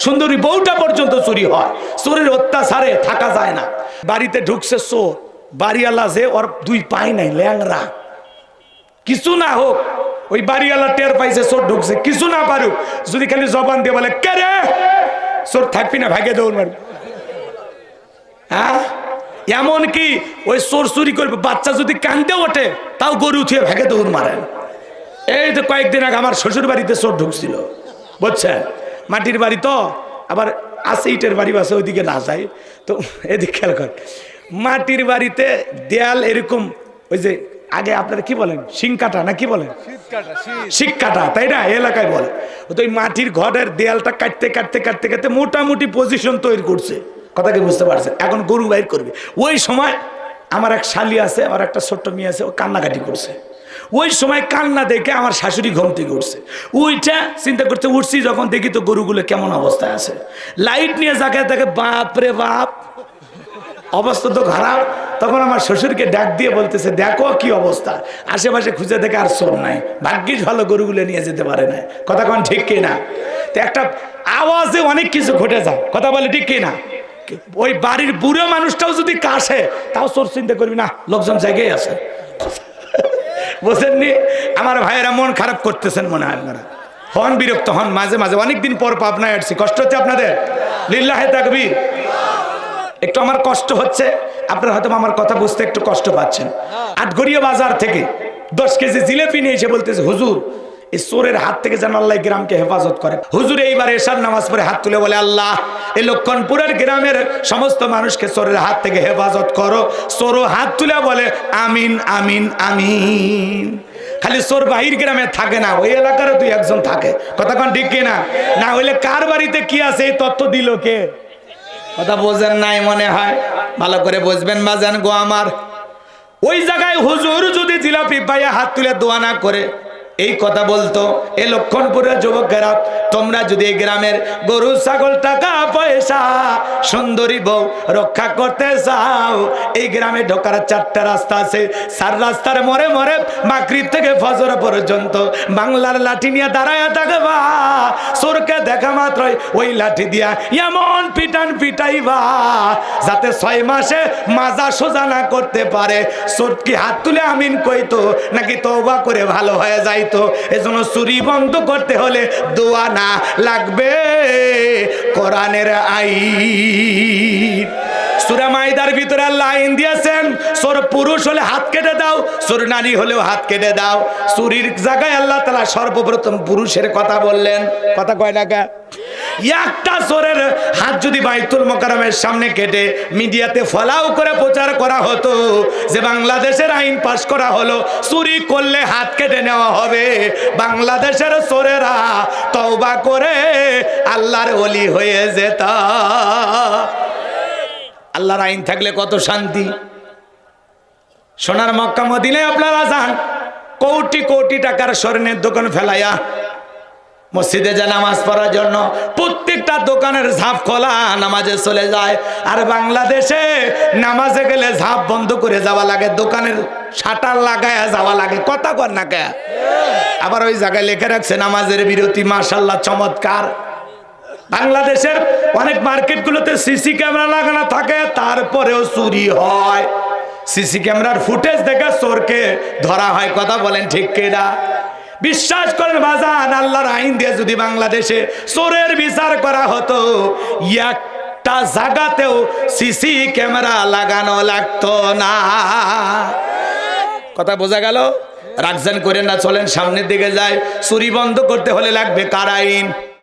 সুন্দরী বউটা পর্যন্ত চুরি হয়। চোরের অত্যাচারে থাকা যায় না। বাড়িতে ঢুকছে চোর, বাড়িওয়ালা যে ওর দুই পায় নাই, ল্যাংরা, কিছু না হোক ওই বাড়িওয়ালা টের পাইছে চোর ঢুকছে, কিছু না পারুক, যদি খালি জবান দিয়ে বলে কে রে, চোর থাকবি না, ভাগে দৌড় মারবি। হ্যাঁ, এমন কি ওই চোর চুরি করবে, বাচ্চা যদি কান্দে ওঠে তাও গরু উঠিয়ে ভাগে দৌড় মারেন। এই তো কয়েকদিন আগে আমার শ্বশুর বাড়িতে চোর ঢুকছিল, বুঝছেন, মাটির বাড়ি তো, আবার আছে ইটের বাড়ি আছে, ওইদিকে না যায় তো, এদিকে খেয়াল কর, মাটির বাড়িতে দেয়াল এরকম, ওই যে আগে আপনারা কি বলেন, শিংকাটা না কি বলেন, শিককাটা, তাই না এলাকায় বলে, তো ওই মাটির ঘরের দেয়ালটা কাটতে কাটতে কাটতে কাটতে মোটামুটি পজিশন তৈরি করছে, কথা কি বুঝতে পারছেন, এখন গরু বাইর করবে। ওই সময় আমার এক শালি আছে, আমার একটা ছোট্ট মেয়ে আছে, ও কান্নাকাটি করছে। ওই সময় কান্না দেখে আমার শাশুড়ি ঘুম থেকে উঠছে, ওইটা চিন্তা করতে উঠছি, যখন দেখি তো গরুগুলো কেমন অবস্থায় আছে, লাইট নিয়ে যাকে তাকে, বাপ রে বাপ, অবস্থা তো খারাপ। তখন আমার শ্বশুরকে ডাক দিয়ে বলতেছে, দেখো কি অবস্থা, আশেপাশে খুঁজে দেখে আর চোর নাই, ভাগ্যিস ভালো গরুগুলো নিয়ে যেতে পারে না। কথা কোন ঠিক কিনা? তো একটা আওয়াজে অনেক কিছু ঘটে যায়, কথা বলে ঠিক কিনা? ওই বাড়ির বুড়ো মানুষটাও যদি কাশে তাও চোর চিন্তা করবি না, লোকজন জায়গায় আছে, বুঝেননি? আমার ভাইয়েরা মন খারাপ করতেছেন মনে হয়, আপনারা হন বিরক্ত হন মাঝে মাঝে, অনেকদিন পর পাবনায় আসছি, কষ্ট হচ্ছে আপনাদের, লিল্লাহে তাকবীর। একটু আমার কষ্ট হচ্ছে, আপনারা হয়তো আমার কথা বুঝতে একটু কষ্ট পাচ্ছেন। আটঘরিয়া বাজার থেকে 10 কেজি জিলেপি নিয়ে এসে বলতেছে, হুজুর এই চোরের হাত থেকে যেন আল্লাহ গ্রামকে হেফাজত করে। হুজুর এইবার এশার নামাজ পড়ে হাত তুলে বলে, আল্লাহ এই লক্ষণপুরের গ্রামের সমস্ত মানুষকে চোরের হাত থেকে হেফাজত করো। চোরও হাত তুলে বলে আমিন আমিন আমিন। খালি চোর বাহির গ্রামে থাকে না, ওই এলাকারও 2-1 জন থাকে, কথা কোন ঠিক কিনা? না হইলে কার বাড়িতে কি আছে এই তথ্য দিল কে? কথা বোঝেন নাই মনে হয়, ভালো করে বুঝবেন বাজান গো আমার। ওই জায়গায় হুজুর যদি জিলাপি পাইয়া হাত তুলে দোয়া না করে এই কথা বলতো, এ লক্ষণপুরের যুবকেরা, তোমরা যদি এই গ্রামের গরু ছাগল টাকা পয়সা সুন্দরী বউ রক্ষা করতে চাও, এই গ্রামে ঢোকার 4টা রাস্তা আছে, 4 রাস্তার মোড়ে মোড়ে মাগরিব থেকে ফজর পর্যন্ত বাংলার লাঠি নিয়ে দাঁড়ায়া থাকবা। চোরকে দেখা মাত্রই ওই লাঠি দিয়া এমন পিটান পিটাইবা যাতে 6 মাসে মাজা সোজা না করতে পারে। চোর কি হাত তুলে আমিন কইতো নাকি তওবা করে ভালো হয়ে যায়? তো এজন্য চুরি বন্ধ করতে হলে দোয়া না, লাগবে কোরআনের আইন। সূরা মাইদার ভিতরে আল্লাহ আইন দিয়েছেন, চোর পুরুষ হলে হাত কেটে দাও, চোর নারী হলেও হাত কেটে দাও। চুরির জায়গায় আল্লাহ তাআলা সর্বপ্রথম পুরুষের কথা বললেন, কথা কয় না কা? একটা চোরের হাত যদি বাইতুল মোকাররমের সামনে কেটে মিডিয়াতে ফলাও করে প্রচার করা হতো যে বাংলাদেশের আইন পাশ করা হলো, চুরি করলে হাত কেটে নেওয়া হবে, বাংলাদেশের চোরেরা তওবা করে আল্লাহর ওলি হয়ে যেত। আল্লাহর আইন থাকলে কত শান্তি। সোনার মক্কা মদিনায় আপনারা যান, কোটি কোটি টাকার স্বর্ণের দোকান ফেলাইয়া মসজিদে যা নামাজ পড়ার জন্য প্রত্যেকটা দোকানের ঝাঁপ খোলা, নামাজে চলে যায়। আর বাংলাদেশে নামাজে গেলে ঝাঁপ বন্ধ করে যাওয়া লাগে, দোকানের শাটার লাগায়া যাওয়া লাগে, কথা কর না কে? আবার ওই জায়গায় লেখা রাখছে নামাজের বিরতি, মাশাআল্লাহ চমৎকার। বাংলাদেশের অনেক মার্কেটগুলোতে সিসি ক্যামেরা লাগানো থাকে, তারপরেও চুরি হয়। সিসি ক্যামেরার ফুটেজ দেখে চোরকে ধরা হয়, কথা বলেন ঠিক কিনা? বিশ্বাস করেন বাজান, আল্লাহর আইন দিয়ে যদি বাংলাদেশে চোরের বিচার করা হতো, একটা জায়গাতেও সিসি ক্যামেরা লাগানো লাগতো না। কথা বোঝা গেল? রাখছেন করেন না, চলেন সামনের দিকে যাই। চুরি বন্ধ করতে হলে লাগবে কার আইন?